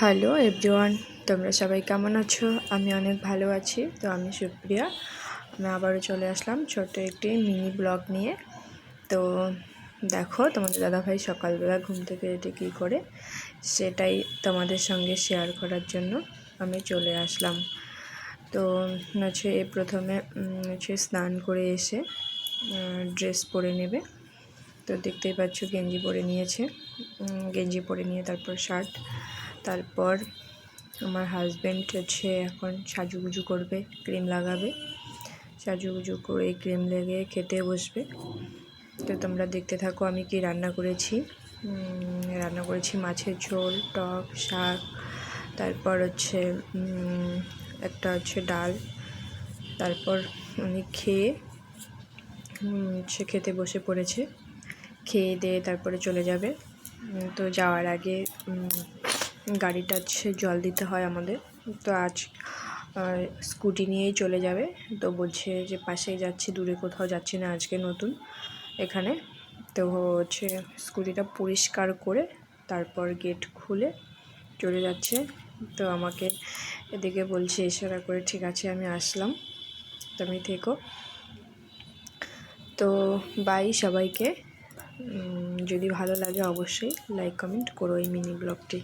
Hello everyone, তোমরা সবাই কেমন আছো? আমি অনেক ভালো আছি। তো আমি সুপ্রিয়া, আমি আবারও চলে আসলাম ছোট্ট একটি মিনি ব্লগ নিয়ে। তো দেখো, তোমাদের দাদাভাই সকালবেলা ঘুম থেকে উঠে কী করে সেটাই তোমাদের সঙ্গে শেয়ার করার জন্য আমি চলে আসলাম। তো হচ্ছে প্রথমে স্নান করে এসে ড্রেস পরে নেবে। তো দেখতেই পাচ্ছ গেঞ্জি পরে নিয়েছে, গেঞ্জি পরে নিয়ে তারপর শার্ট, তারপর আমার হাজব্যান্ড হচ্ছে এখন সাজুগুজু করবে, ক্রিম লাগাবে, সাজুগুজু করে ক্রিম লেগে খেতে বসবে। তো তোমরা দেখতে থাকো আমি কি রান্না করেছি। রান্না করেছি মাছের ঝোল, টক, শাক, তারপর হচ্ছে একটা হচ্ছে ডাল। তারপর উনি খেয়ে খেতে বসে পড়েছে, খেয়ে দিয়ে তারপরে চলে যাবে। তো যাওয়ার আগে গাড়িটা হচ্ছে জল দিতে হয় আমাদের। তো আজ স্কুটি নিয়েই চলে যাবে। তো বলছে যে পাশেই যাচ্ছি, দূরে কোথাও যাচ্ছি না আজকে, নতুন এখানে। তো হচ্ছে স্কুটিটা পরিষ্কার করে তারপর গেট খুলে চলে যাচ্ছে। তো আমাকে এদিকে বলছে ইশারা করে, ঠিক আছে আমি আসলাম, তুমি থেকো। তো বাই সবাইকে। যদি ভালো লাগে অবশ্যই লাইক কমেন্ট করো এই মিনি ব্লগটি।